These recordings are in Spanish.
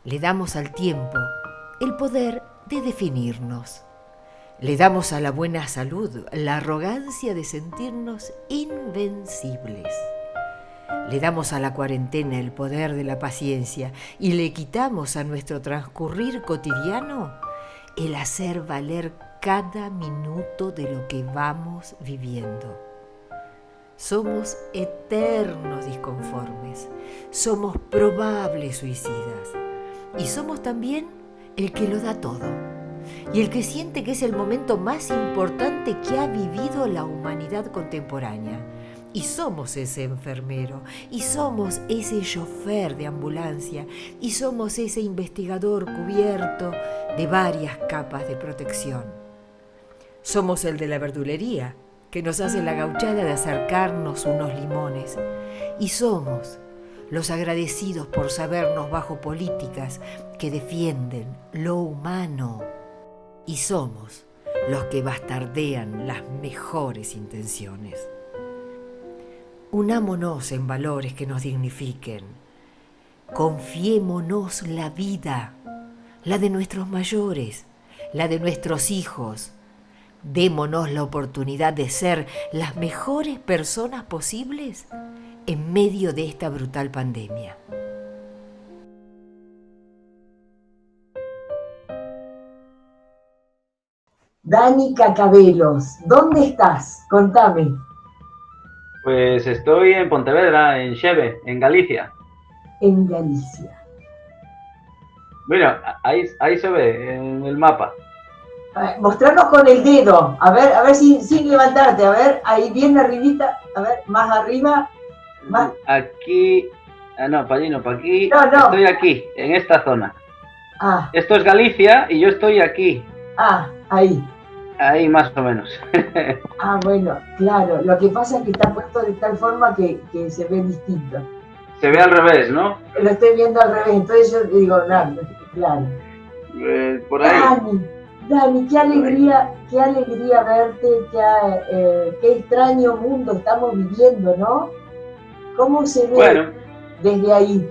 Le damos al tiempo el poder de definirnos. Le damos a la buena salud la arrogancia de sentirnos invencibles. Le damos a la cuarentena el poder de la paciencia y le quitamos a nuestro transcurrir cotidiano el hacer valer cada minuto de lo que vamos viviendo. Somos eternos disconformes, somos probables suicidas y somos también el que lo da todo y el que siente que es el momento más importante que ha vivido la humanidad contemporánea. Y somos ese enfermero, y somos ese chofer de ambulancia, y somos ese investigador cubierto de varias capas de protección. Somos el de la verdulería, que nos hace la gauchada de acercarnos unos limones. Y somos los agradecidos por sabernos bajo políticas que defienden lo humano. Y somos los que bastardean las mejores intenciones. Unámonos en valores que nos dignifiquen. Confiémonos la vida, la de nuestros mayores, la de nuestros hijos. Démonos la oportunidad de ser las mejores personas posibles en medio de esta brutal pandemia. Dani Cacabelos, ¿dónde estás? Contame. Pues estoy en Pontevedra, en Xeve, en Galicia. En Galicia. Mira, ahí se ve en el mapa. Mostrarnos con el dedo, a ver sin levantarte, a ver, ahí bien arribita, a ver, más arriba, más. Aquí, no, para allí no, para aquí, no. Estoy aquí, en esta zona. Ah. Esto es Galicia y yo estoy aquí. Ah, ahí. Ahí más o menos. Ah, bueno, claro, lo que pasa es que está puesto de tal forma que se ve distinto. Se ve al revés, ¿no? Lo estoy viendo al revés, entonces yo digo, no, claro. Por ahí. Dani, qué alegría verte, qué extraño mundo estamos viviendo, ¿no? ¿Cómo se ve desde ahí?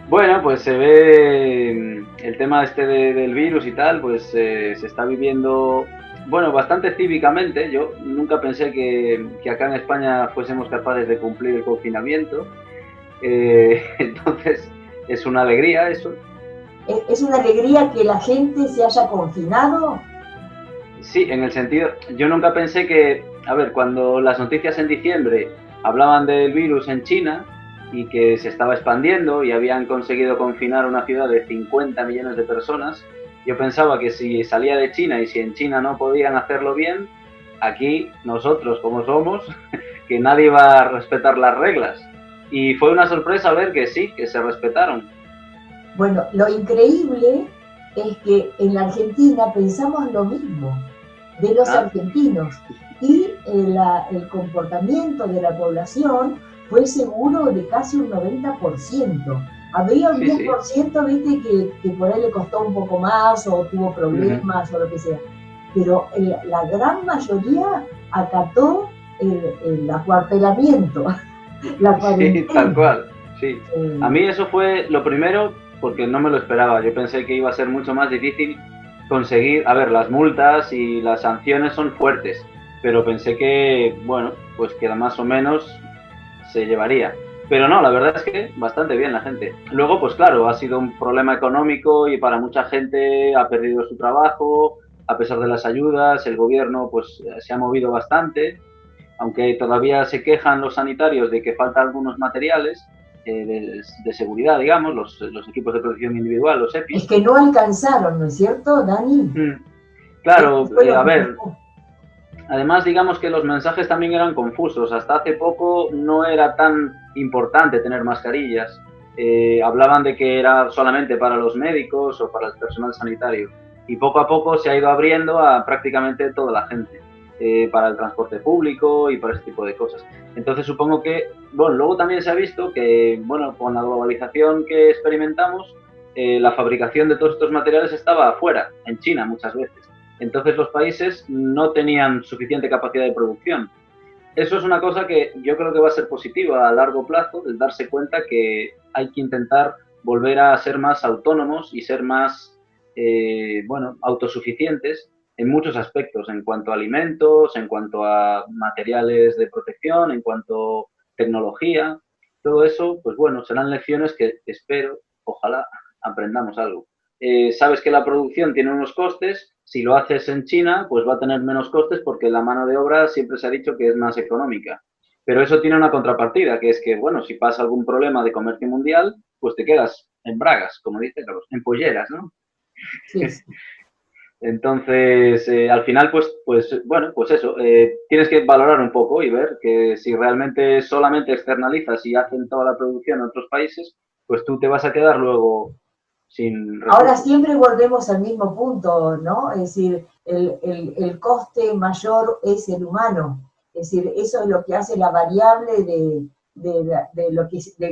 Bueno, pues se ve el tema del virus y tal, pues se está viviendo, bueno, bastante cívicamente. Yo nunca pensé que acá en España fuésemos capaces de cumplir el confinamiento. Entonces, es una alegría eso. ¿Es una alegría que la gente se haya confinado? Sí, en el sentido, yo nunca pensé que, a ver, cuando las noticias en diciembre hablaban del virus en China y que se estaba expandiendo y habían conseguido confinar una ciudad de 50 millones de personas, yo pensaba que si salía de China y si en China no podían hacerlo bien, aquí nosotros como somos, que nadie va a respetar las reglas. Y fue una sorpresa ver que sí, que se respetaron. Bueno, lo increíble es que en la Argentina pensamos lo mismo de los argentinos y el comportamiento de la población fue seguro de casi un 90%. Habría un 10%, viste, que por ahí le costó un poco más o tuvo problemas o lo que sea. Pero la gran mayoría acató el acuartelamiento. Sí, tal cual, sí. A mí eso fue lo primero porque no me lo esperaba. Yo pensé que iba a ser mucho más difícil conseguir, a ver, las multas y las sanciones son fuertes, pero pensé que, bueno, pues que más o menos se llevaría. Pero no, la verdad es que bastante bien la gente. Luego, pues claro, ha sido un problema económico y para mucha gente ha perdido su trabajo, a pesar de las ayudas, el gobierno pues se ha movido bastante, aunque todavía se quejan los sanitarios de que faltan algunos materiales de seguridad, digamos, los equipos de protección individual, los EPI. Es que no alcanzaron, ¿no es cierto, Dani? Claro, a ver, además digamos que los mensajes también eran confusos. Hasta hace poco no era tan importante tener mascarillas. Hablaban de que era solamente para los médicos o para el personal sanitario. Y poco a poco se ha ido abriendo a prácticamente toda la gente. Para el transporte público y para ese tipo de cosas. Entonces supongo que, bueno, luego también se ha visto que, bueno, con la globalización que experimentamos, la fabricación de todos estos materiales estaba afuera, en China muchas veces. Entonces los países no tenían suficiente capacidad de producción. Eso es una cosa que yo creo que va a ser positiva a largo plazo, el darse cuenta que hay que intentar volver a ser más autónomos y ser más, bueno, autosuficientes en muchos aspectos, en cuanto a alimentos, en cuanto a materiales de protección, en cuanto a tecnología. Todo eso, pues bueno, serán lecciones que espero, ojalá, aprendamos algo. Sabes que la producción tiene unos costes, si lo haces en China, pues va a tener menos costes porque la mano de obra siempre se ha dicho que es más económica. Pero eso tiene una contrapartida, que es que, bueno, si pasa algún problema de comercio mundial, pues te quedas en bragas, como dice Carlos, en polleras, ¿no? Sí. Entonces, al final, pues bueno, pues eso, tienes que valorar un poco y ver que si realmente solamente externalizas y hacen toda la producción en otros países, pues tú te vas a quedar luego sin recursos. Ahora siempre volvemos al mismo punto, ¿no? Es decir, el coste mayor es el humano. Es decir, eso es lo que hace la variable de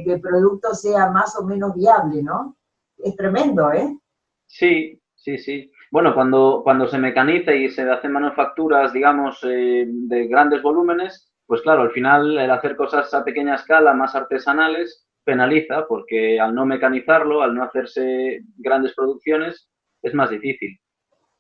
que el producto sea más o menos viable, ¿no? Es tremendo, ¿eh? Sí, sí, sí. Bueno, cuando se mecaniza y se hacen manufacturas, digamos, de grandes volúmenes, pues claro, al final el hacer cosas a pequeña escala, más artesanales, penaliza porque al no mecanizarlo, al no hacerse grandes producciones, es más difícil.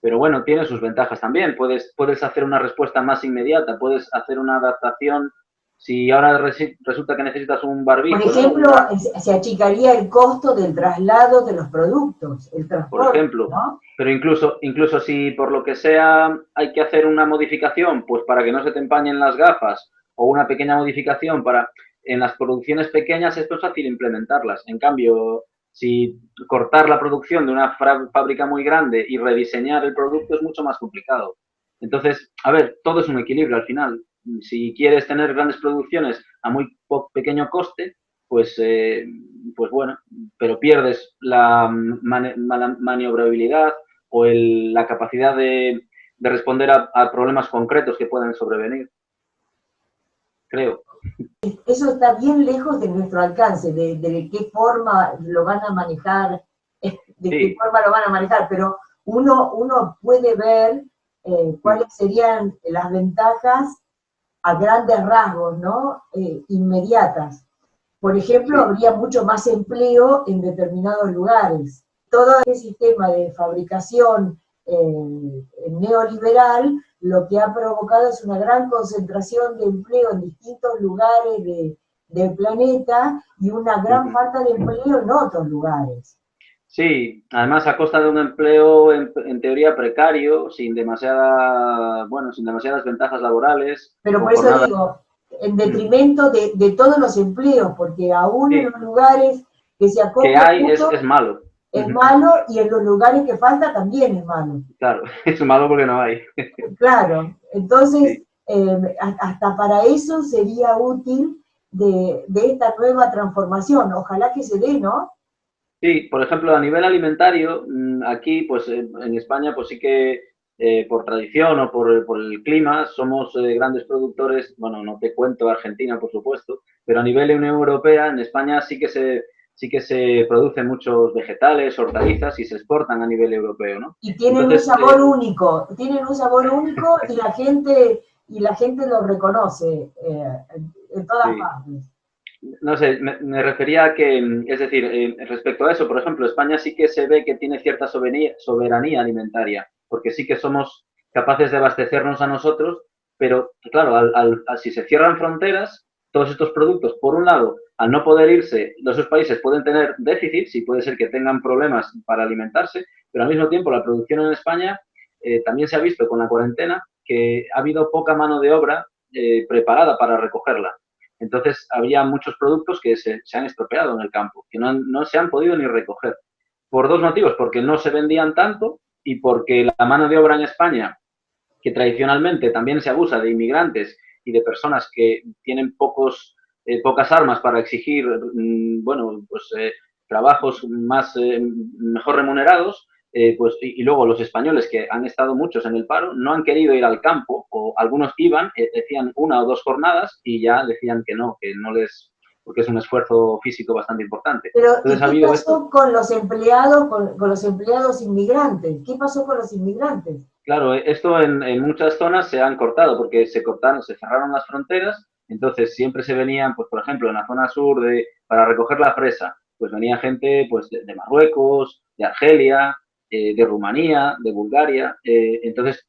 Pero bueno, tiene sus ventajas también. Puedes hacer una respuesta más inmediata, puedes hacer una adaptación. Si ahora resulta que necesitas un Por barbijo, ¿no? ejemplo, se achicaría el costo del traslado de los productos, el Por transporte, ejemplo. ¿no? Pero incluso si por lo que sea hay que hacer una modificación, pues para que no se te empañen las gafas, o una pequeña modificación para, en las producciones pequeñas esto es fácil implementarlas. En cambio, si cortar la producción de una fábrica muy grande y rediseñar el producto es mucho más complicado. Entonces, a ver, todo es un equilibrio al final. Si quieres tener grandes producciones a muy pequeño coste, pues, pues bueno, pero pierdes la maniobrabilidad o la capacidad de responder a problemas concretos que pueden sobrevenir, creo. Eso está bien lejos de nuestro alcance, de qué forma lo van a manejar, qué forma lo van a manejar, pero uno puede ver cuáles serían las ventajas a grandes rasgos, ¿no? Inmediatas. Por ejemplo, habría mucho más empleo en determinados lugares. Todo el sistema de fabricación neoliberal lo que ha provocado es una gran concentración de empleo en distintos lugares del planeta y una gran falta de empleo en otros lugares. Sí, además a costa de un empleo en teoría precario, sin sin demasiadas ventajas laborales. Pero por eso digo, en detrimento de todos los empleos, porque aún en los lugares que se acoplan que hay mucho, es malo. Es malo, y en los lugares que falta también es malo. Claro, es malo porque no hay. Claro, entonces hasta para eso sería útil de esta nueva transformación. Ojalá que se dé, ¿no? Sí, por ejemplo, a nivel alimentario, aquí, pues en España, pues sí que por tradición o por el clima somos grandes productores. Bueno, no te cuento Argentina, por supuesto, pero a nivel Unión Europea, en España sí que se producen muchos vegetales, hortalizas y se exportan a nivel europeo, ¿no? Y tienen un sabor único, y la gente lo reconoce en todas partes. No sé, me refería a que, es decir, respecto a eso, por ejemplo, España sí que se ve que tiene cierta soberanía alimentaria, porque sí que somos capaces de abastecernos a nosotros, pero claro, si se cierran fronteras, todos estos productos, por un lado, al no poder irse, esos países pueden tener déficits y puede ser que tengan problemas para alimentarse, pero al mismo tiempo la producción en España también se ha visto con la cuarentena que ha habido poca mano de obra preparada para recogerla. Entonces, había muchos productos que se han estropeado en el campo, que no se han podido ni recoger. Por dos motivos, porque no se vendían tanto y porque la mano de obra en España, que tradicionalmente también se abusa de inmigrantes y de personas que tienen pocas armas para exigir, trabajos mejor remunerados, pues, y luego los españoles, que han estado muchos en el paro, no han querido ir al campo, o algunos iban, decían 1 o 2 jornadas y ya decían que no les, porque es un esfuerzo físico bastante importante. Pero, entonces, ¿qué pasó con los empleados, con los empleados inmigrantes? ¿Qué pasó con los inmigrantes? Claro, esto en muchas zonas se han cortado, porque se cerraron las fronteras, entonces siempre se venían, pues por ejemplo, en la zona sur para recoger la fresa, pues venía gente pues de Marruecos, de Argelia, de Rumanía, de Bulgaria. Entonces,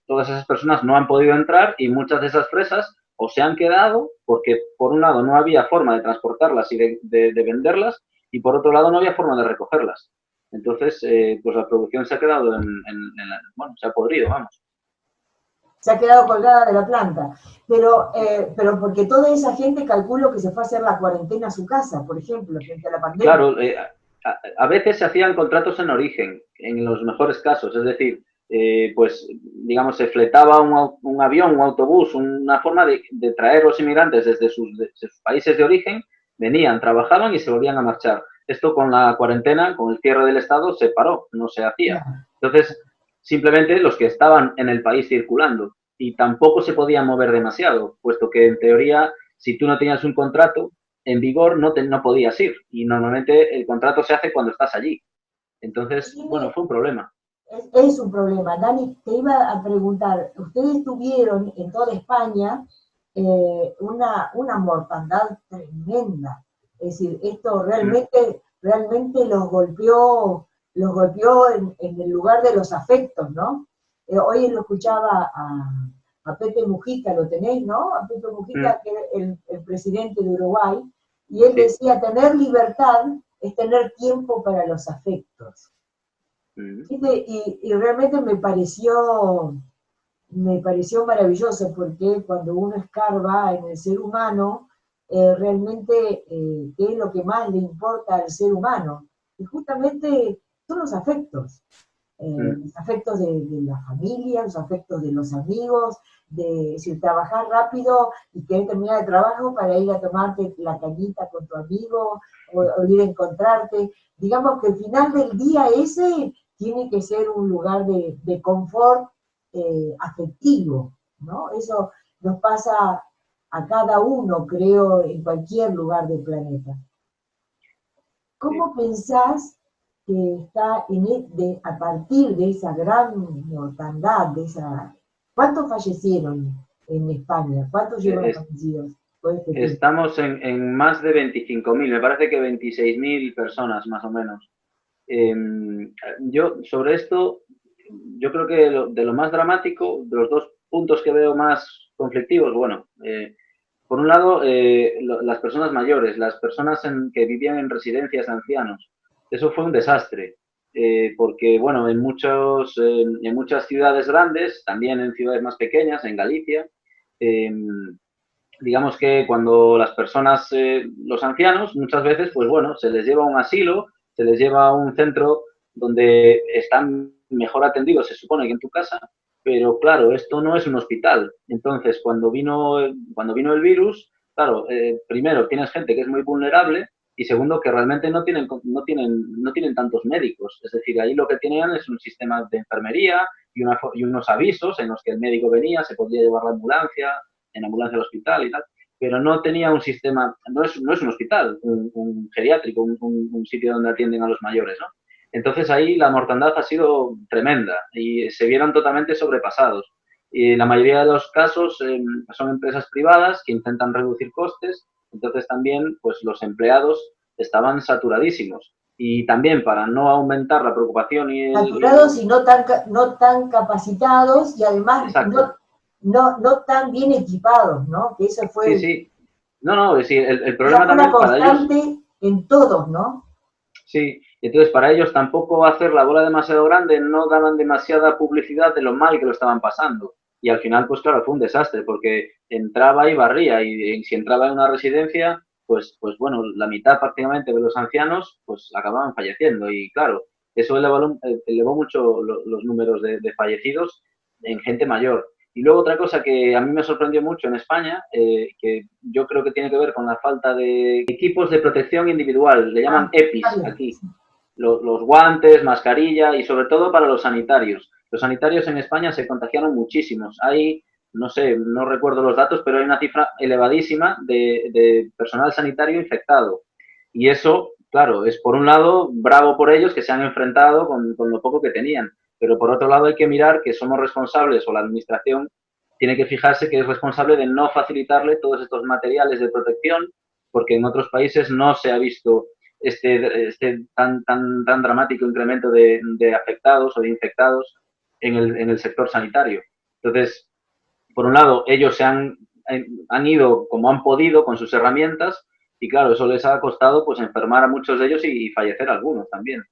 todas esas personas no han podido entrar y muchas de esas fresas o se han quedado porque, por un lado, no había forma de transportarlas y de venderlas, y por otro lado, no había forma de recogerlas. Entonces, pues la producción se ha quedado bueno, se ha podrido, vamos. Se ha quedado colgada de la planta. Pero porque toda esa gente calculo que se fue a hacer la cuarentena a su casa, por ejemplo, frente a la pandemia. Claro, a veces se hacían contratos en origen, en los mejores casos, es decir, pues digamos se fletaba un avión, un autobús, una forma de traer los inmigrantes desde sus países de origen, venían, trabajaban y se volvían a marchar. Esto con la cuarentena, con el cierre del Estado, se paró, no se hacía. Entonces, simplemente los que estaban en el país circulando, y tampoco se podían mover demasiado, puesto que en teoría, si tú no tenías un contrato en vigor, no podías ir, y normalmente el contrato se hace cuando estás allí. Entonces, bueno, fue un problema. Es un problema. Dani, te iba a preguntar, ustedes tuvieron en toda España una mortandad tremenda. Es decir, esto realmente los golpeó en el lugar de los afectos, ¿no? Hoy lo escuchaba a Pepe Mujica, lo tenéis, ¿no? A Pepe Mujica, que es el presidente de Uruguay, y él decía, tener libertad es tener tiempo para los afectos. Y realmente me pareció maravilloso, porque cuando uno escarba en el ser humano, realmente qué es lo que más le importa al ser humano. Y justamente son los afectos. Los afectos de la familia, los afectos de los amigos, de trabajar rápido y querer terminar el trabajo para ir a tomarte la cañita con tu amigo o ir a encontrarte. Digamos que el final del día ese tiene que ser un lugar de confort afectivo, ¿no? Eso nos pasa a cada uno, creo, en cualquier lugar del planeta. ¿Cómo pensás que está a partir de esa gran mortandad, ¿cuántos fallecieron en España? ¿Cuántos llevan fallecidos? Estamos en más de 25.000, me parece que 26.000 personas más o menos. Yo sobre esto, yo creo que de lo más dramático, de los dos puntos que veo más conflictivos, bueno, por un lado, las personas mayores, las personas que vivían en residencias de ancianos, eso fue un desastre, porque, bueno, en muchas ciudades grandes, también en ciudades más pequeñas, en Galicia, digamos que cuando las personas, los ancianos, muchas veces, pues bueno, se les lleva a un asilo, se les lleva a un centro donde están mejor atendidos, se supone que en tu casa, pero claro, esto no es un hospital. Entonces, cuando vino el virus, claro, primero tienes gente que es muy vulnerable y segundo que realmente no tienen tantos médicos. Es decir, ahí lo que tenían es un sistema de enfermería y unos avisos en los que el médico venía, se podía llevar la ambulancia, en ambulancia al hospital y tal, pero no tenía un sistema, no es un hospital, un geriátrico, un sitio donde atienden a los mayores, ¿no? Entonces ahí la mortandad ha sido tremenda y se vieron totalmente sobrepasados. Y la mayoría de los casos son empresas privadas que intentan reducir costes, entonces también pues los empleados estaban saturadísimos. Y también para no aumentar la preocupación saturados y no tan capacitados y además no tan bien equipados, ¿no? Que eso fue... Sí. No, sí, el problema también para ellos... constante en todos, ¿no? Sí, entonces para ellos tampoco hacer la bola demasiado grande, no daban demasiada publicidad de lo mal que lo estaban pasando. Y al final, pues claro, fue un desastre, porque entraba y barría, y si entraba en una residencia, pues bueno, la mitad prácticamente de los ancianos, pues acababan falleciendo. Y claro, eso elevó mucho los números de fallecidos en gente mayor. Y luego otra cosa que a mí me sorprendió mucho en España, que yo creo que tiene que ver con la falta de equipos de protección individual, le llaman EPIs aquí, los guantes, mascarilla y sobre todo para los sanitarios. Los sanitarios en España se contagiaron muchísimos. Hay, no sé, no recuerdo los datos, pero hay una cifra elevadísima de personal sanitario infectado. Y eso, claro, es por un lado bravo por ellos que se han enfrentado con lo poco que tenían. Pero por otro lado hay que mirar que somos responsables, o la administración tiene que fijarse que es responsable de no facilitarle todos estos materiales de protección, porque en otros países no se ha visto este tan dramático incremento de afectados o de infectados en el sector sanitario. Entonces, por un lado, ellos han ido como han podido con sus herramientas y claro, eso les ha costado pues enfermar a muchos de ellos y fallecer a algunos también.